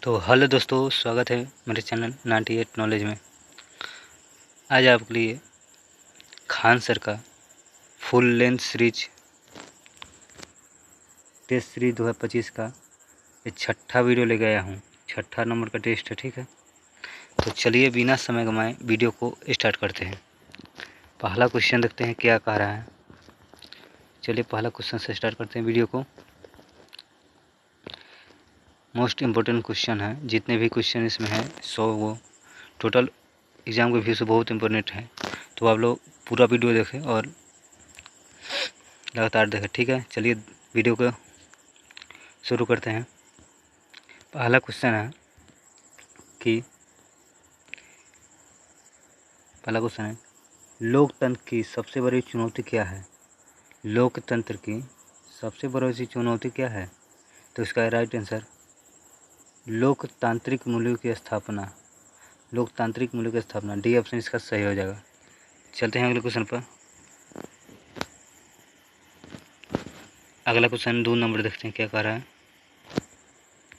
तो हेलो दोस्तों, स्वागत है मेरे चैनल 98 नॉलेज में। आज आपके लिए खान सर का full length series test series 2025 का ये छठा वीडियो ले गया हूँ। छठा नंबर का टेस्ट है, ठीक है। तो चलिए बिना समय गंवाए वीडियो को स्टार्ट करते हैं। पहला क्वेश्चन देखते हैं क्या कह रहा है। चलिए पहला क्वेश्चन से स्टार्ट करते हैं वीडियो को। मोस्ट इम्पोर्टेंट क्वेश्चन है, जितने भी क्वेश्चन इसमें हैं 100 वो टोटल एग्ज़ाम के व्यू से बहुत इम्पोर्टेंट है। तो आप लोग पूरा वीडियो देखें और लगातार देखें, ठीक है। चलिए वीडियो को शुरू करते हैं। पहला क्वेश्चन है कि लोकतंत्र की सबसे बड़ी चुनौती क्या है। लोकतंत्र की सबसे बड़ी चुनौती क्या है? तो इसका राइट आंसर लोकतांत्रिक मूल्यों की स्थापना। लोकतांत्रिक मूल्यों की स्थापना, डी ऑप्शन इसका सही हो जाएगा। चलते हैं अगले क्वेश्चन पर। अगला क्वेश्चन 2 नंबर देखते हैं क्या कह रहा है।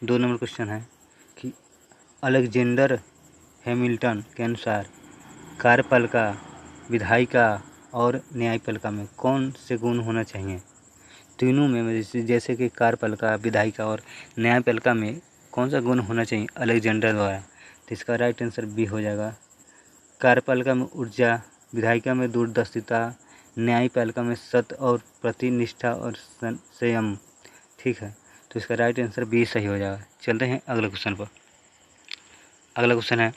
2 नंबर क्वेश्चन है कि अलेक्जेंडर हैमिल्टन के अनुसार कार्यपालिका, विधायिका और न्यायपालिका में कौन से गुण होना चाहिए। तीनों में जैसे कि कार्यपालिका, विधायिका और न्यायपालिका में कौन सा गुण होना चाहिए अलेक्जेंडर द्वारा। तो इसका राइट आंसर बी हो जाएगा। कार्यपालिका में ऊर्जा, विधायिका में दूरदर्शिता, न्यायपालिका में सत्य और प्रतिनिष्ठा और संयम, ठीक है। तो इसका राइट आंसर बी सही हो जाएगा। चलते हैं अगले क्वेश्चन पर। अगला क्वेश्चन है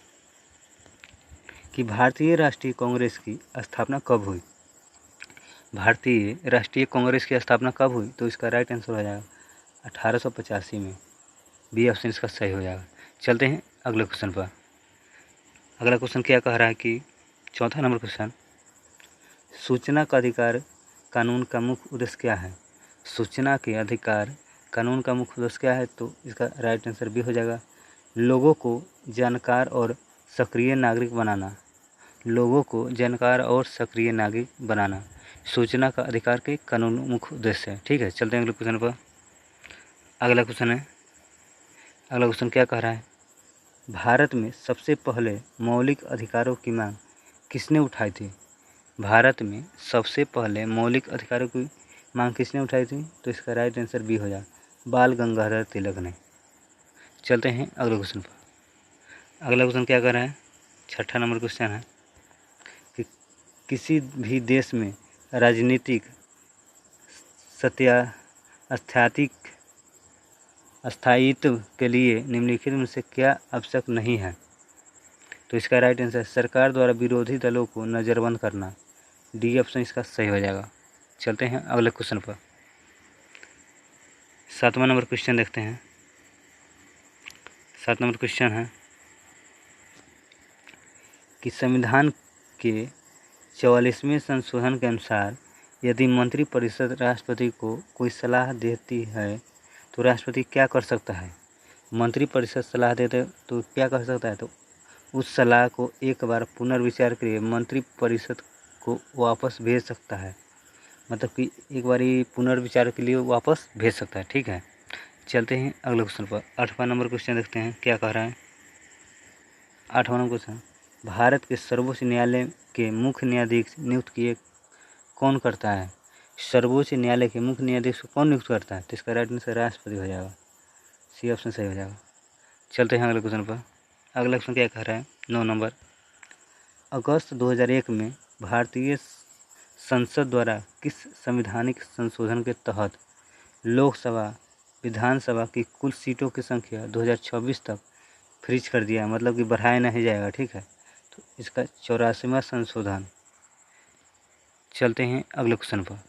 कि भारतीय राष्ट्रीय कांग्रेस की स्थापना कब हुई। भारतीय राष्ट्रीय कांग्रेस की स्थापना कब हुई? तो इसका राइट आंसर हो जाएगा 1885 में। बी ऑप्शन इसका सही हो जाएगा। चलते हैं अगले क्वेश्चन पर। अगला क्वेश्चन क्या कह रहा है कि चौथा नंबर क्वेश्चन, सूचना का अधिकार कानून का मुख्य उद्देश्य क्या है। सूचना के अधिकार कानून का मुख्य उद्देश्य क्या है? तो इसका राइट आंसर बी हो जाएगा लोगों को जानकार और सक्रिय नागरिक बनाना। लोगों को जानकार और सक्रिय नागरिक बनाना सूचना का अधिकार के कानून मुख्य उद्देश्य है, ठीक है। चलते हैं अगले क्वेश्चन पर। अगला क्वेश्चन क्या कह रहा है, भारत में सबसे पहले मौलिक अधिकारों की मांग किसने उठाई थी। भारत में सबसे पहले मौलिक अधिकारों की मांग किसने उठाई थी? तो इसका राइट आंसर बी हो जाए बाल गंगाधर तिलक ने। चलते हैं अगले क्वेश्चन पर। अगला क्वेश्चन क्या कर रहा है, छठा नंबर क्वेश्चन है कि किसी भी देश में राजनीतिक स्थायित्व के लिए निम्नलिखित में से क्या आवश्यक नहीं है। तो इसका राइट आंसर सरकार द्वारा विरोधी दलों को नज़रबंद करना। डी ऑप्शन इसका सही हो जाएगा। चलते हैं अगले क्वेश्चन पर। 7वां नंबर क्वेश्चन देखते हैं। 7 नंबर क्वेश्चन है कि संविधान के 44वें संशोधन के अनुसार यदि मंत्रिपरिषद राष्ट्रपति को कोई सलाह देती है तो राष्ट्रपति क्या कर सकता है। मंत्रिपरिषद सलाह देते तो क्या कर सकता है? तो उस सलाह को एक बार पुनर्विचार के लिए मंत्रिपरिषद को वापस भेज सकता है। मतलब कि एक बारी पुनर्विचार के लिए वापस भेज सकता है, ठीक है। चलते हैं अगले क्वेश्चन पर। 8वां नंबर क्वेश्चन देखते हैं क्या कह रहा है। 8वां नंबर क्वेश्चन, भारत के सर्वोच्च न्यायालय के मुख्य न्यायाधीश नियुक्त किए कौन करता है। सर्वोच्च न्यायालय के मुख्य न्यायाधीश को कौन नियुक्त करता है? तो इसका राइट आंसर राष्ट्रपति हो जाएगा। सी ऑप्शन सही हो जाएगा। चलते हैं अगले क्वेश्चन पर। अगला क्वेश्चन क्या कह रहा है, 9 नंबर, अगस्त 2001 में भारतीय संसद द्वारा किस संवैधानिक संशोधन के तहत लोकसभा विधानसभा की कुल सीटों की संख्या 2026 तक फ्रीज कर दिया, मतलब कि बढ़ाया नहीं जाएगा, ठीक है। तो इसका 84वां संशोधन। चलते हैं अगले क्वेश्चन पर।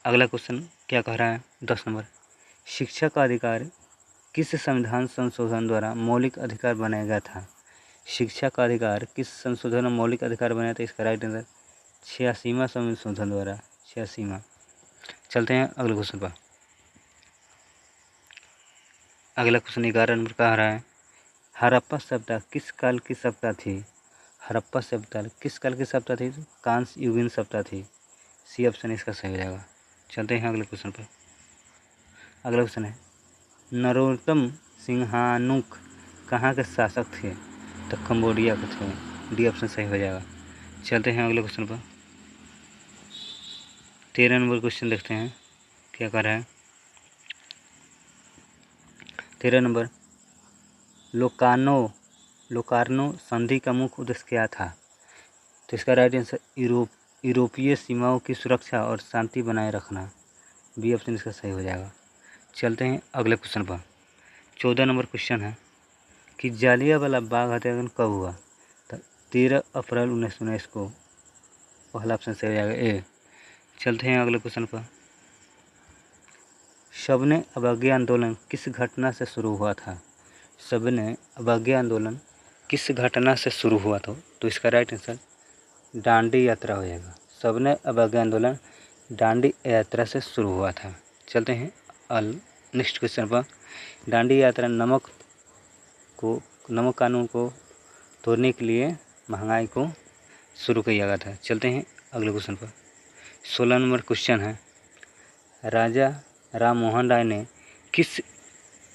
अगला क्वेश्चन क्या कह रहा है, 10 नंबर, शिक्षा का अधिकार किस संविधान संशोधन द्वारा मौलिक अधिकार बनाया गया था। शिक्षा का अधिकार किस संशोधन में मौलिक अधिकार बनाया था? इसका राइट आंसर 86वां संशोधन द्वारा, 86वां। चलते हैं अगले क्वेश्चन पर। अगला क्वेश्चन 11 नंबर का आ रहा है, हड़प्पा सभ्यता किस काल की सभ्यता थी। हड़प्पा सभ्यता किस काल की सभ्यता थी? कांस्य युगीन सभ्यता थी। सी ऑप्शन इसका सही हो जाएगा। चलते हैं अगले क्वेश्चन पर। अगला क्वेश्चन है, नरोत्तम सिंहानुक कहाँ के शासक थे? तो कंबोडिया के थे। डी ऑप्शन सही हो जाएगा। चलते हैं अगले क्वेश्चन पर। 13 नंबर क्वेश्चन देखते हैं क्या कर रहा है। 13 नंबर, लोकार्नो संधि का मुख्य उद्देश्य क्या था? तो इसका राइट आंसर यूरोपीय सीमाओं की सुरक्षा और शांति बनाए रखना। बी ऑप्शन इसका सही हो जाएगा। चलते हैं अगले क्वेश्चन पर। 14 नंबर क्वेश्चन है कि जालियांवाला बाग हत्याकांड कब हुआ? तो 13 अप्रैल 1919 को। पहला ऑप्शन सही हो जाएगा ए। चलते हैं अगले क्वेश्चन पर। सबने अवज्ञा आंदोलन किस घटना से शुरू हुआ था? सबने अवज्ञा आंदोलन किस घटना से शुरू हुआ था? तो इसका राइट आंसर दांडी यात्रा हो जाएगा। सबने अवज्ञा आंदोलन दांडी यात्रा से शुरू हुआ था। चलते हैं नेक्स्ट क्वेश्चन पर। दांडी यात्रा नमक कानून को तोड़ने के लिए महंगाई को शुरू किया गया था। चलते हैं अगले क्वेश्चन पर। 16 नंबर क्वेश्चन है, राजा राम मोहन राय ने किस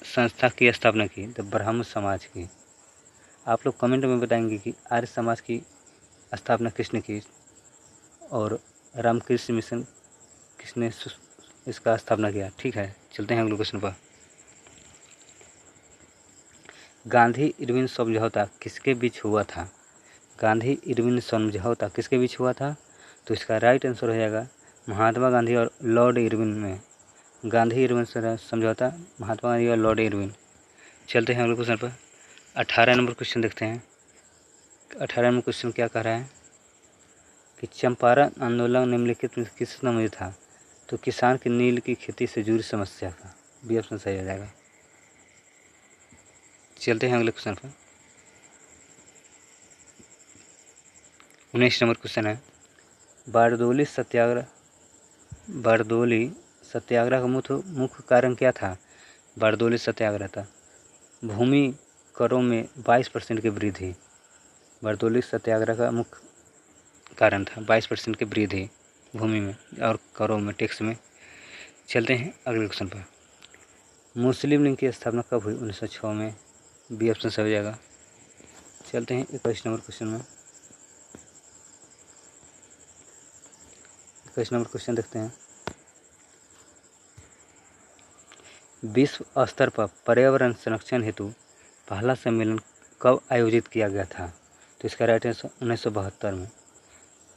संस्था की स्थापना की? तो ब्राह्मण समाज की। आप लोग कमेंट में बताएंगे कि आर्य समाज की स्थापना किसने की और रामकृष्ण मिशन किसने इसका स्थापना किया। ठीक है, चलते हैं अगले क्वेश्चन पर। गांधी इरविन समझौता किसके बीच हुआ था? गांधी इरविन समझौता किसके बीच हुआ था? तो इसका राइट आंसर हो जाएगा महात्मा गांधी और लॉर्ड इरविन में। गांधी इरविन समझौता महात्मा गांधी और लॉर्ड इरविन। चलते हैं अगले क्वेश्चन पर। 18 नंबर क्वेश्चन देखते हैं। 18 नंबर क्वेश्चन क्या कह रहा है कि चंपारण आंदोलन निम्नलिखित में किस संबंधित था? तो किसान की नील की खेती से जुड़ी समस्या का। बी ऑप्शन सही हो जाएगा। चलते हैं अगले क्वेश्चन पर। 19 नंबर क्वेश्चन है, बारदोली सत्याग्रह का मुख्य कारण क्या था? बारदोली सत्याग्रह था भूमि करों में 22% की वृद्धि। बारदोली सत्याग्रह का मुख्य कारण था 22% की वृद्धि भूमि में और करों में, टैक्स में। चलते हैं अगले क्वेश्चन पर। मुस्लिम लीग की स्थापना कब हुई? 1906 में। बी ऑप्शन सही हो जाएगा। चलते हैं 21 नंबर क्वेश्चन में। 21 नंबर क्वेश्चन देखते हैं। विश्व स्तर पर पर्यावरण संरक्षण हेतु पहला सम्मेलन कब आयोजित किया गया था? तो इसका राइट आंसर 1972 में।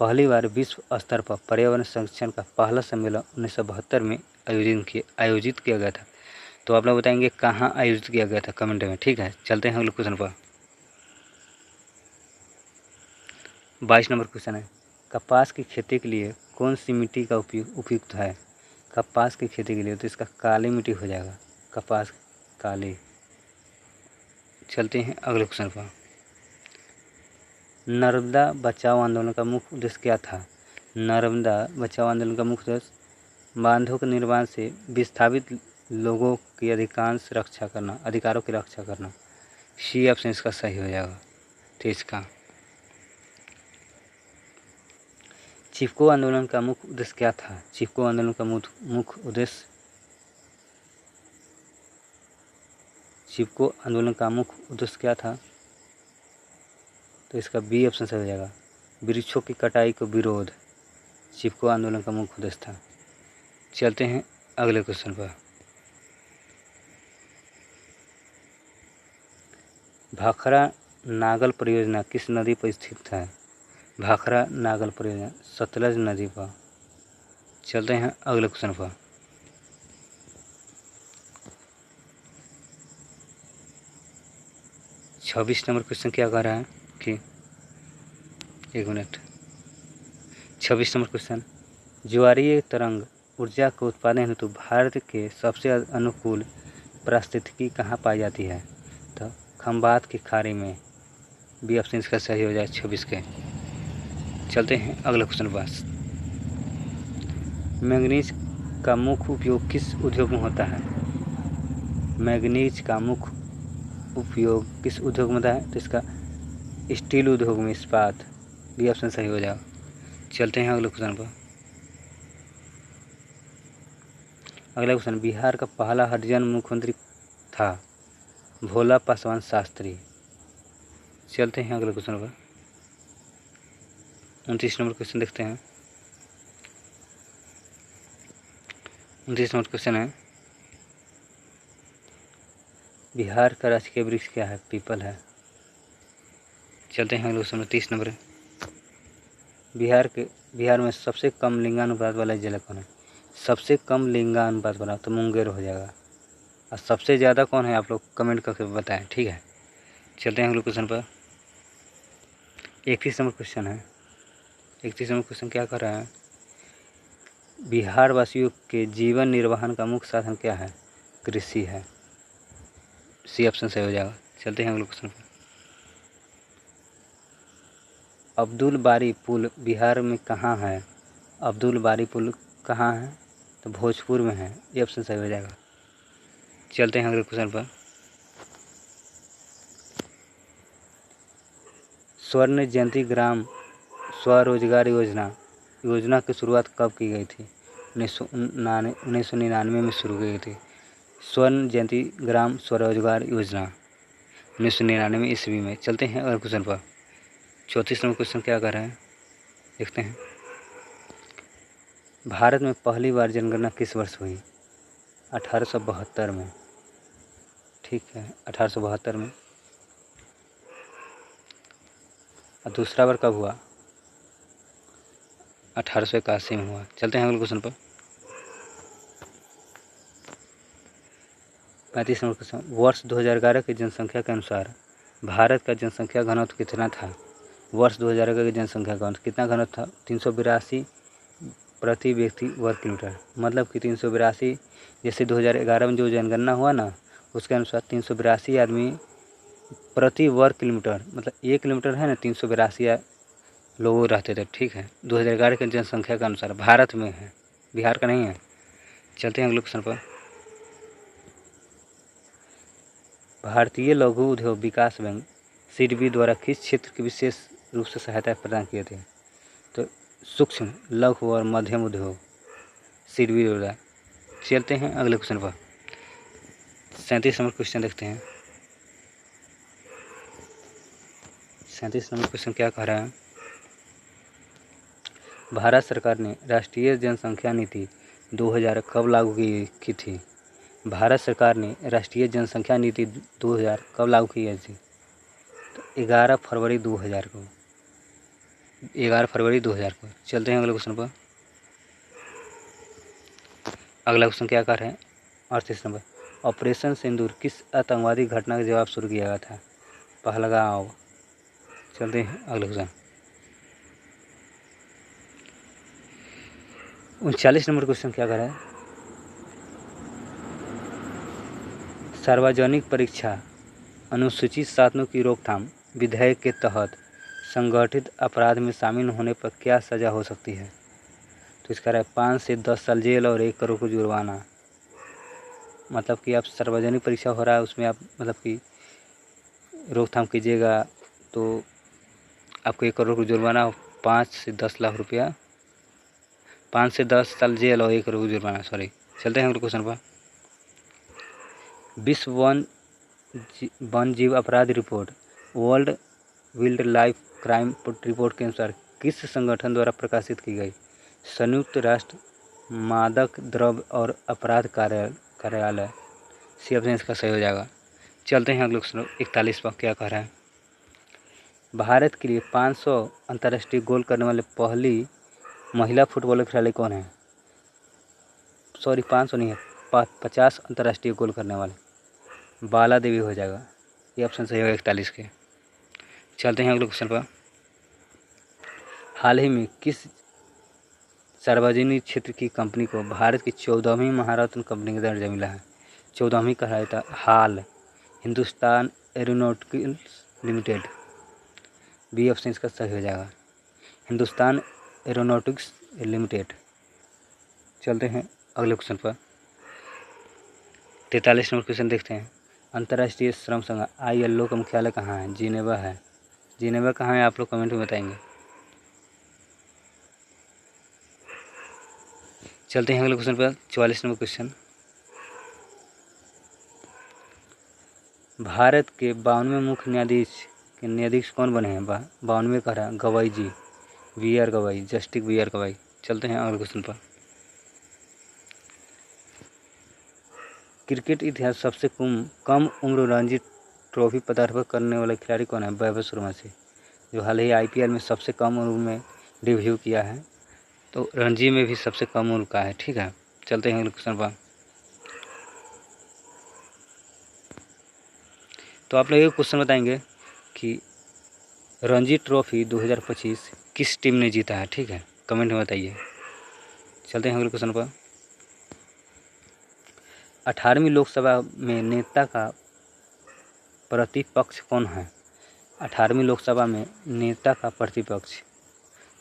पहली बार विश्व स्तर पर पर्यावरण संरक्षण का पहला सम्मेलन 1972 में आयोजित किया गया था। तो आप लोग बताएंगे कहाँ आयोजित किया गया था कमेंट में। ठीक है, चलते हैं अगले क्वेश्चन पर। 22 नंबर क्वेश्चन है, कपास की खेती के लिए कौन सी मिट्टी का उपयुक्त है? कपास की खेती के लिए तो इसका काली मिट्टी हो जाएगा। कपास काली। चलते हैं अगले क्वेश्चन पर। नर्मदा बचाओ आंदोलन का मुख्य उद्देश्य क्या था? नर्मदा बचाओ आंदोलन का मुख्य उद्देश्य बांधों के निर्माण से विस्थापित लोगों की अधिकारों की रक्षा करना। सी ऑप्शन इसका सही हो जाएगा। तो इसका चिपको आंदोलन का मुख्य उद्देश्य क्या था? चिपको आंदोलन का मुख्य उद्देश्य क्या था? तो इसका बी ऑप्शन सही हो जाएगा। वृक्षों की कटाई को विरोध चिपको आंदोलन का मुख्य उद्देश्य था। चलते हैं अगले क्वेश्चन पर। भाखरा नागल परियोजना किस नदी पर स्थित है? भाखरा नागल परियोजना सतलज नदी पर। चलते हैं अगले क्वेश्चन पर। छब्बीस नंबर क्वेश्चन क्या कह रहा है कि 26 नंबर क्वेश्चन, ज्वारीय तरंग ऊर्जा के उत्पादन हेतु भारत के सबसे अनुकूल पारिस्थितिकी कहाँ पाई जाती है? तो खंबात की खाड़ी में। बी ऑप्शन इसका सही हो जाए 26 के। चलते हैं अगले क्वेश्चन पर। मैंगनीज का मुख्य उपयोग किस उद्योग में होता है? मैंगनीज का मुख्य उपयोग किस उद्योग में होता है? तो इसका स्टील उद्योग में, इस्पात। बी ऑप्शन सही हो जाएगा। चलते हैं अगले क्वेश्चन पर। अगला क्वेश्चन, बिहार का पहला हरिजन मुख्यमंत्री था? भोला पासवान शास्त्री। चलते हैं अगले क्वेश्चन पर। 29 नंबर क्वेश्चन देखते हैं। 29 नंबर क्वेश्चन है, बिहार का राजकीय वृक्ष क्या है? पीपल है। चलते हैं अगले क्वेश्चन में। 30 नंबर है, बिहार में सबसे कम लिंगानुपात वाला जिला कौन है? सबसे कम लिंगानुपात वाला तो मुंगेर हो जाएगा। और सबसे ज़्यादा कौन है? आप लोग कमेंट करके बताएं, ठीक है। चलते हैं अगले क्वेश्चन पर। 31 नंबर क्वेश्चन है। 31 नंबर क्वेश्चन क्या कर रहा है? बिहार वासियों के जीवन निर्वाहन का मुख्य साधन क्या है? कृषि है। सी ऑप्शन सही हो जाएगा। चलते हैं अगले क्वेश्चन पर। अब्दुल बारी पुल बिहार में कहाँ है? अब्दुल बारी पुल कहाँ है? तो भोजपुर में है। ये ऑप्शन सही हो जाएगा। चलते हैं अगले क्वेश्चन पर। स्वर्ण जयंती ग्राम स्वरोजगार योजना की शुरुआत कब की गई थी? 1999 में शुरू की गई थी। स्वर्ण जयंती ग्राम स्वरोजगार योजना 1999 ईस्वी में। चलते हैं अगले क्वेश्चन पर। 34 नंबर क्वेश्चन क्या कर रहे हैं देखते हैं। भारत में पहली बार जनगणना किस वर्ष हुई? 1872 में। ठीक है, 1872 में। और दूसरा बार कब हुआ? 1881 में हुआ। चलते हैं अगले क्वेश्चन पर। 35 नंबर क्वेश्चन, वर्ष 2011 की जनसंख्या के अनुसार भारत का जनसंख्या घनत्व कितना था? वर्ष 2011 की जनसंख्या घनत्व कितना घनत्व था? 382 प्रति व्यक्ति वर्ग किलोमीटर। मतलब कि 382, जैसे 2011 में जो जनगणना हुआ ना, उसके अनुसार 382 आदमी प्रति वर्ग किलोमीटर, मतलब 1 किलोमीटर है ना, 382 लोग रहते थे। ठीक है, 2011 की जनसंख्या के अनुसार भारत में है, बिहार का नहीं है। चलते हैं अगले क्वेश्चन पर। भारतीय लघु उद्योग विकास बैंक सिडबी द्वारा किस क्षेत्र की विशेष रूप से सहायता प्रदान किए थे? तो सूक्ष्म लघु और मध्यम उद्योग सिडबी द्वारा। चलते हैं अगले क्वेश्चन पर। 37 नंबर क्वेश्चन देखते हैं। 37 नंबर क्वेश्चन क्या कह रहा है? भारत सरकार ने राष्ट्रीय जनसंख्या नीति 2000 कब लागू की थी? भारत सरकार ने राष्ट्रीय जनसंख्या नीति 2000 कब लागू की गई थी? तो 11 फरवरी 2000 को। 11 फरवरी 2000 को। चलते हैं अगले क्वेश्चन पर। अगला क्वेश्चन क्या कर रहे हैं? 38 नंबर, ऑपरेशन सिंदूर किस आतंकवादी घटना का जवाब शुरू किया गया था? पहलगाम। चलते हैं अगले क्वेश्चन। 39 नंबर क्वेश्चन क्या कर रहा है? सार्वजनिक परीक्षा अनुसूचित साधनों की रोकथाम विधेयक के तहत संगठित अपराध में शामिल होने पर क्या सज़ा हो सकती है? तो इसका है 5 से 10 साल जेल और 1 करोड़ का जुर्माना। मतलब कि आप सार्वजनिक परीक्षा हो रहा है, उसमें आप मतलब कि रोकथाम कीजिएगा तो आपको 1 करोड़ का जुर्माना, 5 से 10 लाख रुपया, 5 से 10 साल जेल और 1 करोड़ का जुर्माना। सॉरी। चलते हैं अगले क्वेश्चन पर। विश्व वन जीव अपराध report world wild life crime report के अनुसार किस संगठन द्वारा प्रकाशित की गई? संयुक्त राष्ट्र मादक द्रव्य और अपराध कार्यालय। सी ऑप्शन इसका सही हो जाएगा। चलते हैं अगले क्वेश्चन 41 पर क्या कह रहा है? भारत के लिए 500 अंतर्राष्ट्रीय गोल करने वाले पहली महिला फुटबॉल खिलाड़ी कौन है? सॉरी, 500 नहीं है, 50 अंतर्राष्ट्रीय गोल करने वाले बाला देवी हो जाएगा। ये ऑप्शन सही होगा 41 के। चलते हैं अगले क्वेश्चन पर। हाल ही में किस सार्वजनिक क्षेत्र की कंपनी को भारत की 14वीं महारत्न कंपनी का दर्जा मिला है? 14वीं कहा जाता है हाल Hindustan aeronautics limited. B option इसका सही हो जाएगा, हिंदुस्तान एरोनॉटिक्स लिमिटेड। चलते हैं अगले क्वेश्चन पर। 43 नंबर क्वेश्चन देखते हैं। अंतर्राष्ट्रीय श्रम संघ ILO का मुख्यालय कहाँ है? जिनेवा है। जिनेवा कहाँ है? आप लोग कमेंट में बताएंगे। चलते हैं अगले क्वेश्चन पर। 44 नंबर क्वेश्चन, भारत के 52वें मुख्य न्यायाधीश कौन बने हैं? 52वें कह रहा है गवाई जी, BR गवाई, जस्टिस BR गवाई। चलते हैं अगले क्वेश्चन पर। क्रिकेट इतिहास सबसे कम उम्र रणजी ट्रॉफी पदार्पण करने वाला खिलाड़ी कौन है? वैभव सूर्यवंशी, जो हाल ही IPL में सबसे कम उम्र में डेब्यू किया है। तो रणजी में भी सबसे कम उम्र का है। ठीक है, चलते हैं अगले क्वेश्चन पर। तो आप लोग ये क्वेश्चन बताएंगे कि रणजी ट्रॉफी 2025 किस टीम ने जीता है? ठीक है, कमेंट में बताइए। चलते हैं अगले क्वेश्चन पर। 18वीं लोकसभा में नेता का प्रतिपक्ष कौन है? 18वीं लोकसभा में नेता का प्रतिपक्ष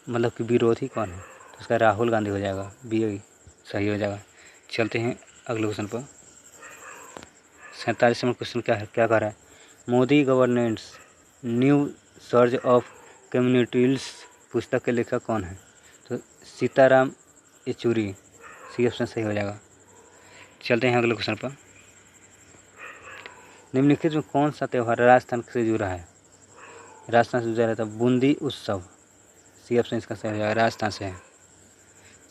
मतलब कि विरोधी कौन है? तो उसका राहुल गांधी हो जाएगा, बी सही हो जाएगा। चलते हैं अगले क्वेश्चन पर। 47वां क्वेश्चन क्या कह रहा है? Modi governance new surge of communities पुस्तक के लेखक कौन है? तो सीताराम येचुरी, सी ऑप्शन सही हो जाएगा। चलते हैं अगले क्वेश्चन पर। निम्नलिखित में कौन सा त्यौहार राजस्थान से जुड़ा है? राजस्थान से जुड़ा रहता है बूंदी उत्सव, सी ऑप्शन इसका सही हो जाएगा, राजस्थान से है।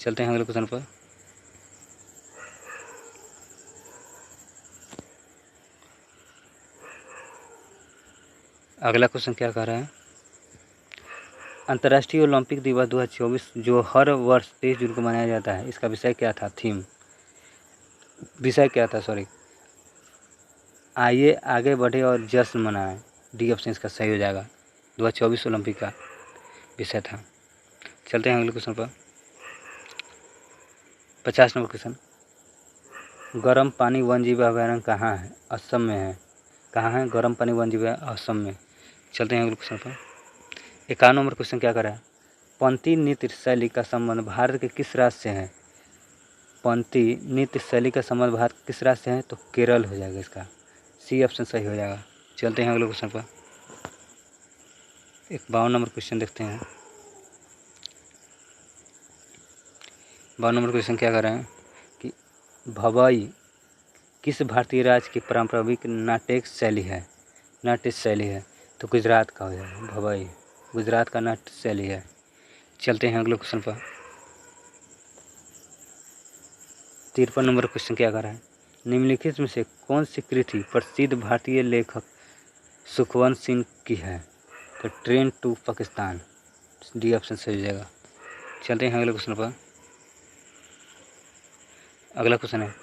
चलते हैं अगले क्वेश्चन पर। अगला क्वेश्चन क्या कह रहा है? अंतर्राष्ट्रीय ओलंपिक दिवस 2024 जो हर वर्ष 23 जून को मनाया जाता है, इसका विषय क्या था? विषय क्या था? आइए आगे बढ़े और जश्न मनाएं, डी ऑप्शन इसका सही हो जाएगा। 2024 ओलंपिक का विषय था। चलते हैं अगले क्वेश्चन पर। 50 नंबर क्वेश्चन। गर्म पानी वन्यजीव अभयारण्य कहाँ है? असम में है। कहाँ है गर्म पानी वन्यजीव? असम में। चलते हैं अगले क्वेश्चन पर। 51 नंबर क्वेश्चन क्या कर रहा है? पंथी नृत्य शैली का संबंध भारत के किस राज्य से है? पंथी नृत्य शैली का संबंध भारत के किस राज्य से है? तो केरल हो जाएगा इसका, सी ऑप्शन सही हो जाएगा। चलते हैं अगले क्वेश्चन पर। 52 नंबर क्वेश्चन देखते हैं। 52 नंबर क्वेश्चन क्या कर रहे हैं कि भवाई किस भारतीय राज्य की पारंपरिक नाट्य शैली है? तो गुजरात का हो जाएगा, भवाई गुजरात का नाट्य शैली है। चलते हैं अगले क्वेश्चन पर। 53 नंबर क्वेश्चन क्या कर रहा है? निम्नलिखित में से कौन सी कृति प्रसिद्ध भारतीय लेखक सुखवंत सिंह की है? तो train to Pakistan, D option सही हो जाएगा। चलते हैं अगले क्वेश्चन पर। अगला क्वेश्चन है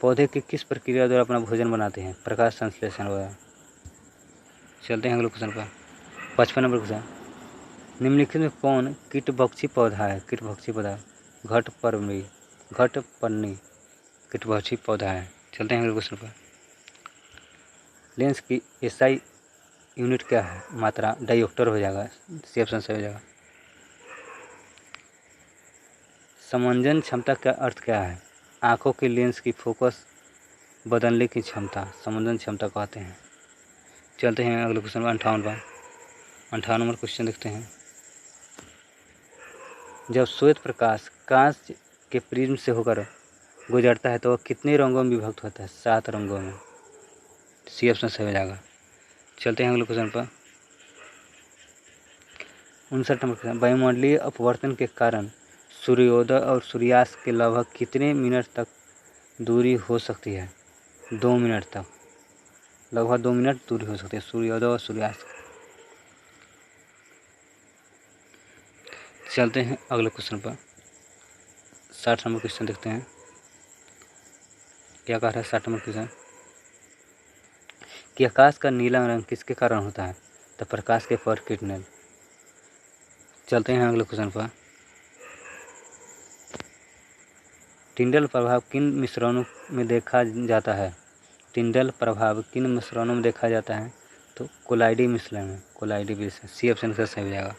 पौधे की किस प्रक्रिया द्वारा अपना भोजन बनाते हैं? प्रकाश संश्लेषण वगैरह। चलते हैं अगले क्वेश्चन पर। 55 नंबर क्वेश्चन। निम्नलिखित में कौन कीटभक्षी पौधा है? घटपर्णी कीटभक्षी पौधा है। चलते हैं अगले क्वेश्चन पर। लेंस की SI यूनिट क्या है? मात्रा, डायोप्टर हो जाएगा, सी ऑप्शन सही हो जाएगा। समंजन क्षमता का अर्थ क्या है? आँखों के लेंस की फोकस बदलने की क्षमता समंजन क्षमता कहते हैं। चलते हैं अगले क्वेश्चन पर। 58 नंबर क्वेश्चन देखते हैं। जब श्वेत प्रकाश कांच के प्रिज्म से होकर गुजरता है तो वह कितने रंगों में विभक्त होता है? 7 रंगों में, सी ऑप्शन सही हो जाएगा। चलते हैं अगले क्वेश्चन पर। 59 नंबर क्वेश्चन। वायुमंडलीय अपवर्तन के कारण सूर्योदय और सूर्यास्त के लगभग कितने मिनट तक दूरी हो सकती है? 2 मिनट तक, लगभग 2 मिनट दूरी हो सकती है सूर्योदय और सूर्यास्त। चलते हैं अगले क्वेश्चन पर। 60 नंबर क्वेश्चन देखते हैं क्या कह रहा है। 60 नंबर क्वेश्चन कि आकाश का नीला रंग किसके कारण होता है? तो प्रकाश के प्रकीर्णन। चलते हैं अगले क्वेश्चन पर। टिंडल प्रभाव किन मिश्रणों में देखा जाता है? तो कोलाइडी मिश्रण में, सी ऑप्शन का सही हो जाएगा।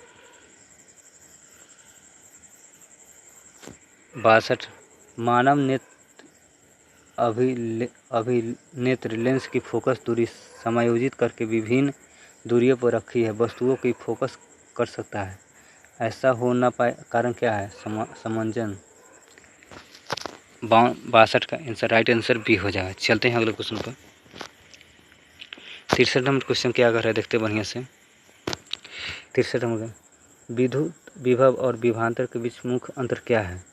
62 मानव अभिनेत्र लेंस की फोकस दूरी समायोजित करके विभिन्न दूरियों पर रखी है वस्तुओं की फोकस कर सकता है, ऐसा हो न पाए कारण क्या है? समंजन। 62 का आंसर राइट आंसर बी हो जाएगा। चलते हैं अगले क्वेश्चन पर। 63 नंबर क्वेश्चन क्या कर रहा है, देखते बढ़िया से। 63 नंबर, विद्युत विभव और विभवांतर के बीच मुख्य अंतर क्या है?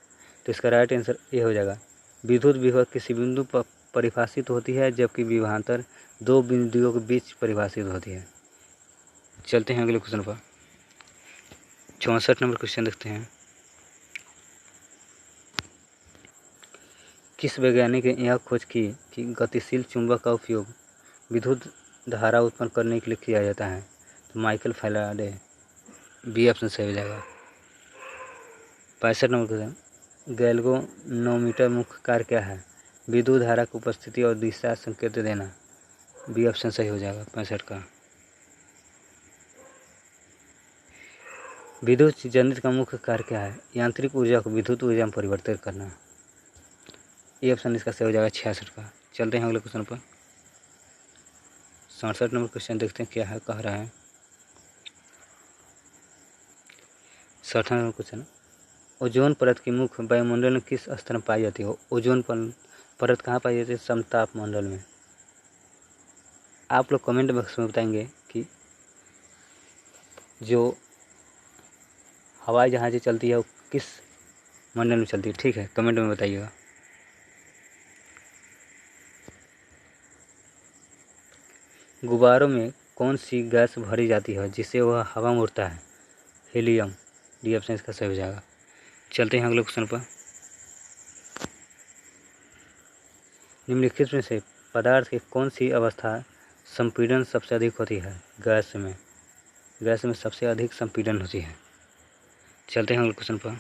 तो इसका राइट आंसर ये हो जाएगा, विद्युत विभव किसी बिंदु पर परिभाषित होती है जबकि विभवांतर दो बिंदुओं के बीच परिभाषित होती है। चलते हैं अगले क्वेश्चन पर। 64 नंबर क्वेश्चन देखते हैं। किस वैज्ञानिक ने यह खोज की कि गतिशील चुंबक का उपयोग विद्युत धारा उत्पन्न करने के लिए किया जाता है? तो माइकल फैराडे, बी ऑप्शन सही हो जाएगा। 65 नंबर क्वेश्चन, गैल्वेनोमीटर मुख्य कार्य क्या है? विद्युत धारा की उपस्थिति और दिशा संकेत देना, बी ऑप्शन सही हो जाएगा 65 का। विद्युत जनरेटर का मुख्य कार्य क्या है? यांत्रिक ऊर्जा को विद्युत ऊर्जा में परिवर्तित करना, ये ऑप्शन इसका सही हो जाएगा 66 का। चलते हैं अगले क्वेश्चन पर। 67 नंबर क्वेश्चन देखते हैं क्या है, कह रहा है। 67 नंबर क्वेश्चन, ओजोन परत की मुख्य वायुमंडल में किस स्तर में पाई जाती है? ओजोन परत कहाँ पाई जाती है? समताप मंडल में। आप लोग कमेंट बॉक्स में बताएंगे कि जो हवाई जहाज़ें चलती है वो किस मंडल में चलती है, ठीक है, कमेंट में बताइएगा। गुब्बारों में कौन सी गैस भरी जाती है जिससे वह हवा में उड़ता है? हीलियम, डी ऑप्शन इसका सही हो जाएगा। चलते हैं अगले क्वेश्चन पर। निम्नलिखित में से पदार्थ की कौन सी अवस्था संपीड़न सबसे अधिक होती है? गैस में सबसे अधिक संपीड़न होती है। चलते हैं अगले क्वेश्चन पर।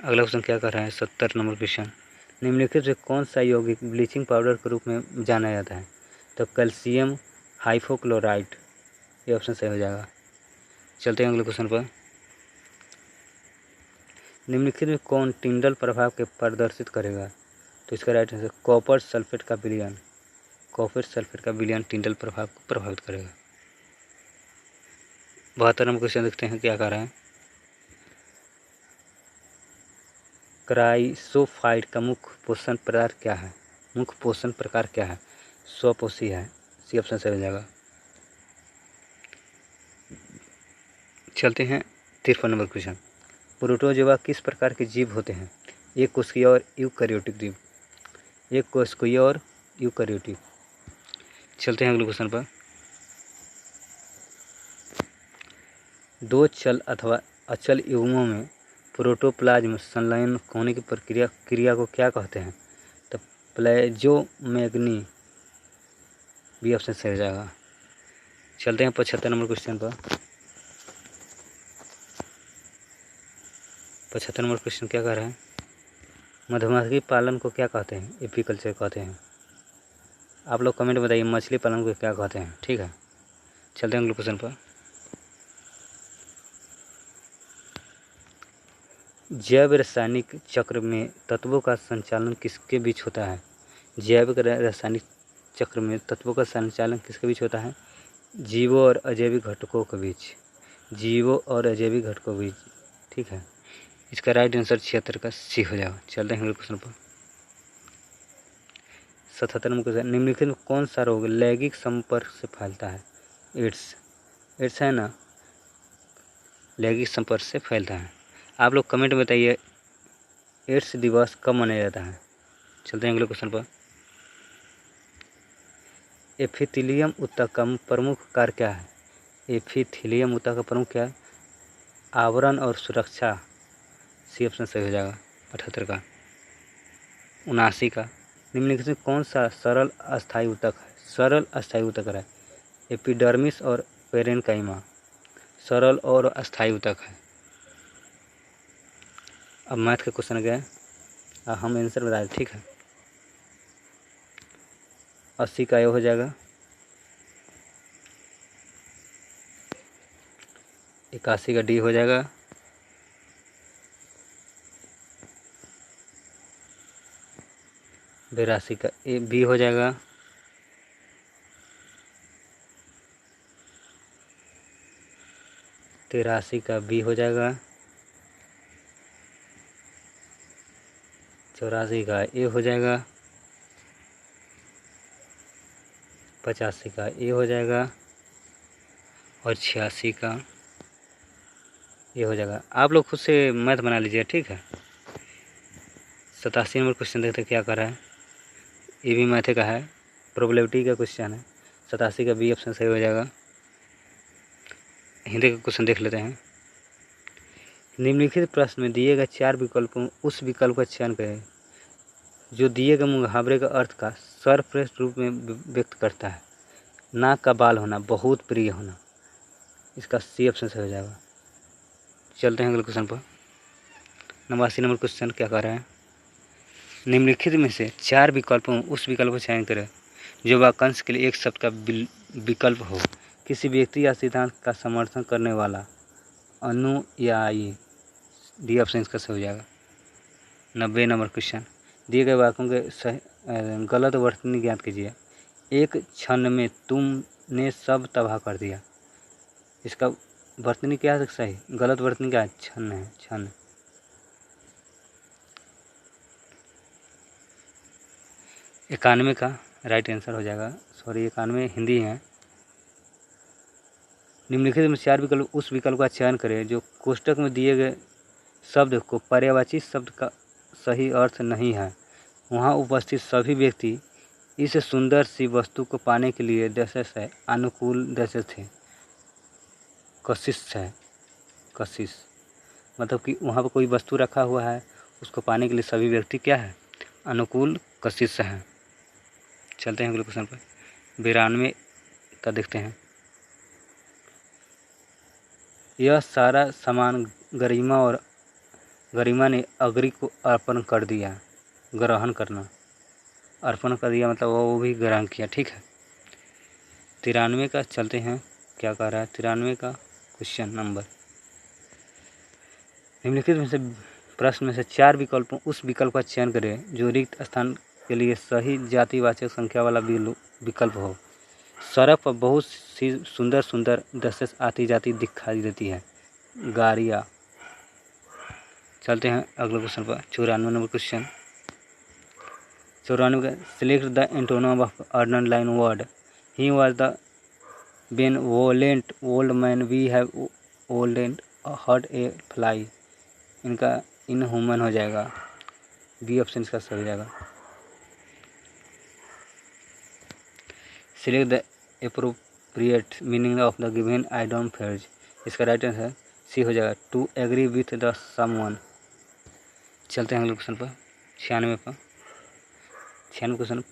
अगला क्वेश्चन क्या कर रहा है, 70 नंबर क्वेश्चन, निम्नलिखित से कौन सा यौगिक ब्लीचिंग पाउडर के रूप में जाना जाता है? तो कैल्शियम हाइपोक्लोराइट, ये ऑप्शन सही हो जाएगा। चलते हैं अगले क्वेश्चन पर। निम्नलिखित में कौन टिंडल प्रभाव के प्रदर्शित करेगा? तो इसका राइट आंसर कॉपर सल्फेट का विलयन टिंडल प्रभाव को प्रभावित करेगा। 72 नंबर क्वेश्चन देखते हैं क्या कह रहा है। क्राइसोफाइट का मुख्य पोषण प्रकार क्या है? स्वपोषी है, सी ऑप्शन सही हो जाएगा। चलते हैं 53 नंबर क्वेश्चन, प्रोटोजोआ किस प्रकार के जीव होते हैं? एक कोशिकीय और यूकैरियोटिक जीव, एक कोशिकीय और यूकैरियोटिक। चलते हैं अगले क्वेश्चन पर। दो चल अथवा अचल युग्मों में प्रोटोप्लाज्म संलयन होने की क्रिया को क्या कहते हैं? तो प्लेजोमेगनी, बी ऑप्शन सही हो जाएगा। चलते हैं 75 नंबर क्वेश्चन पर। 75 नंबर क्वेश्चन क्या कह रहा है, मधुमक्खी पालन को क्या कहते हैं? एपीकल्चर कहते हैं। आप लोग कमेंट बताइए मछली पालन को क्या कहते हैं, ठीक है। चलते हैं अगले क्वेश्चन पर। जैव रासायनिक चक्र में तत्वों का संचालन किसके बीच होता है? जैविक रासायनिक चक्र में तत्वों का संचालन किसके बीच होता है? जीवों और अजैविक घटकों के बीच, ठीक है। इसका राइट आंसर 76 का सी हो जाएगा। चलते हैं अगले क्वेश्चन पर। 77 नंबर क्वेश्चन, निम्नलिखित में कौन सा रोग लैंगिक संपर्क से फैलता है? एड्स है ना, लैंगिक संपर्क से फैलता है। आप लोग कमेंट में बताइए एड्स दिवस कब मनाया जाता है। चलते हैं अगले क्वेश्चन पर। एपिथेलियम ऊतक का प्रमुख कार्य क्या है? एपिथेलियम ऊतक का प्रमुख क्या है? आवरण और सुरक्षा, सी ऑप्शन सही हो जाएगा 78 का। 79 का, निम्नलिखित में कौन सा सरल अस्थायी ऊतक है? एपिडर्मिस और पेरेन्काइमा, सरल और अस्थायी ऊतक है। अब मैथ का क्वेश्चन गया, हम आंसर बताए, ठीक है। 80 का ये हो जाएगा। 81 का डी हो जाएगा। 82 का ए बी हो जाएगा। 83 का बी हो जाएगा। 84 का ए हो जाएगा। 85 का ये हो जाएगा और 86 का ये हो जाएगा। आप लोग खुद से मैथ बना लीजिए, ठीक है। 87 नंबर क्वेश्चन देखते क्या कर रहा है। ये भी मैथ का है, प्रोबेबिलिटी का क्वेश्चन है। 87 का बी ऑप्शन सही हो जाएगा। हिंदी का क्वेश्चन देख लेते हैं। निम्नलिखित प्रश्न में दिए गए 4 विकल्पों उस विकल्प का चयन करें जो दिए गए मुहावरे का अर्थ का सर्वश्रेष्ठ रूप में व्यक्त करता है। नाक का बाल होना, बहुत प्रिय होना, इसका सी ऑप्शन से हो जाएगा। चलते हैं अगले क्वेश्चन पर। 89 नंबर क्वेश्चन क्या कह रहा है। निम्नलिखित में से 4 विकल्पों उस विकल्प का चयन करें जो वाक्यांश के लिए एक शब्द का विकल्प हो। किसी व्यक्ति या सिद्धांत का समर्थन करने वाला अनुयायी, डी ऑप्शन इसका सही हो जाएगा। 90 नंबर क्वेश्चन। दिए गए वाक्यों के गलत वर्तनी ज्ञात कीजिए। एक क्षण में तुमने सब तबाह कर दिया, इसका वर्तनी क्या है सही? गलत वर्तनी क्या है? क्षण है, क्षण। 91 का राइट आंसर हो जाएगा। सॉरी, 91 हिंदी है। निम्नलिखित में 4 विकल्प उस विकल्प का चयन करें जो कोष्ठक में दिए गए शब्द को पर्यायवाची शब्द का सही अर्थ नहीं है। वहाँ उपस्थित सभी व्यक्ति इस सुंदर सी वस्तु को पाने के लिए दशस है, अनुकूल दशस थे। कशिश है, कशिश मतलब कि वहाँ पर कोई वस्तु रखा हुआ है, उसको पाने के लिए सभी व्यक्ति क्या है? अनुकूल कशिश है। चलते हैं अगले क्वेश्चन पर। 92 का देखते हैं। यह सारा सामान गरिमा ने अग्नि को अर्पण कर दिया। ग्रहण करना, अर्पण कर दिया मतलब वो भी ग्रहण किया, ठीक है। 93 का चलते हैं क्या कह रहा है। 93 का क्वेश्चन नंबर। निम्नलिखित में से प्रश्न में से 4 विकल्पों उस विकल्प का चयन करें जो रिक्त स्थान के लिए सही जातिवाचक संख्या वाला विकल्प हो। सड़क पर बहुत सी सुंदर सुंदर दशस आती जाती दिखाई देती है, गाड़ियाँ। चलते हैं अगले क्वेश्चन पर। 94 नंबर क्वेश्चन। 94 का select the antonym of underline word. He was the benevolent old man we have olden heard a fly. इनका इनह्यूमन हो जाएगा, बी ऑप्शन इसका सही हो जाएगा। Select the appropriate meaning of the given I don't face. इसका right answer C हो जाएगा, to agree with the someone. चलते हैं अगले क्वेश्चन पर। 96 पर। 96 question.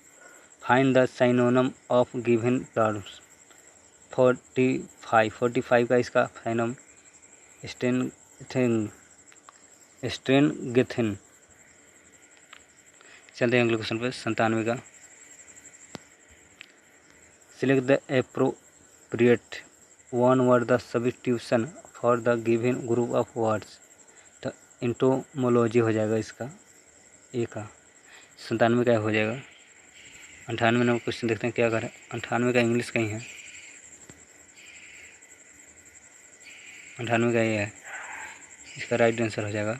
Find the synonym of given terms. 45 का इसका फाइनम स्ट्रेनगेथिन। चलते हैं अगले क्वेश्चन पर। 97 का। Select the appropriate one word the substitution for the given group of words. तो एंटोमोलॉजी हो जाएगा इसका ए का। 97 का हो जाएगा। 98 नंबर क्वेश्चन देखते हैं क्या करें। 98 का इंग्लिश का ही है। 98 का ये है, इसका राइट आंसर हो जाएगा।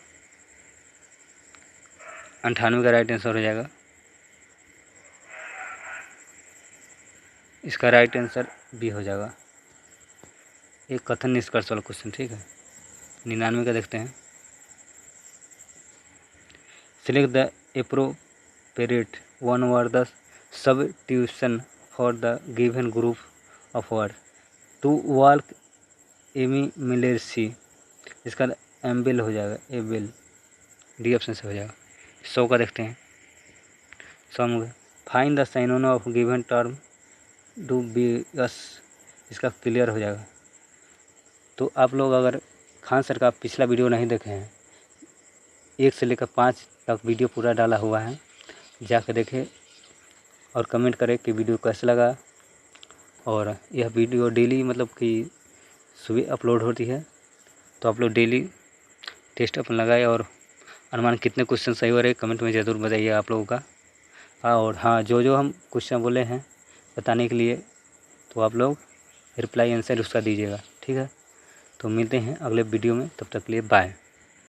98 का राइट आंसर हो जाएगा। इसका राइट आंसर बी हो जाएगा। एक कथन निष्कर्ष वाला क्वेश्चन, ठीक है। 99 का देखते हैं। Select the appropriate one word the substitution for the given group of word. To walk aimlessly, इसका एम्बिल हो जाएगा, एबिल, डी ऑप्शन से हो जाएगा। 100 का देखते हैं। 100 में find the synonym of given term डू बी एस, इसका क्लियर हो जाएगा। तो आप लोग अगर खान सर का पिछला वीडियो नहीं देखे हैं, 1 से लेकर 5 तक वीडियो पूरा डाला हुआ है, जाकर देखें और कमेंट करें कि वीडियो कैसा लगा। और यह वीडियो डेली मतलब कि सुबह अपलोड होती है, तो आप लोग डेली टेस्ट अपन लगाए और अनुमान कितने क्वेश्चन सही हो रहे कमेंट में ज़रूर बताइए आप लोगों का। और हाँ, जो जो हम क्वेश्चन बोले हैं बताने के लिए, तो आप लोग रिप्लाई आंसर उसका दीजिएगा, ठीक है। तो मिलते हैं अगले वीडियो में, तब तक के लिए बाय।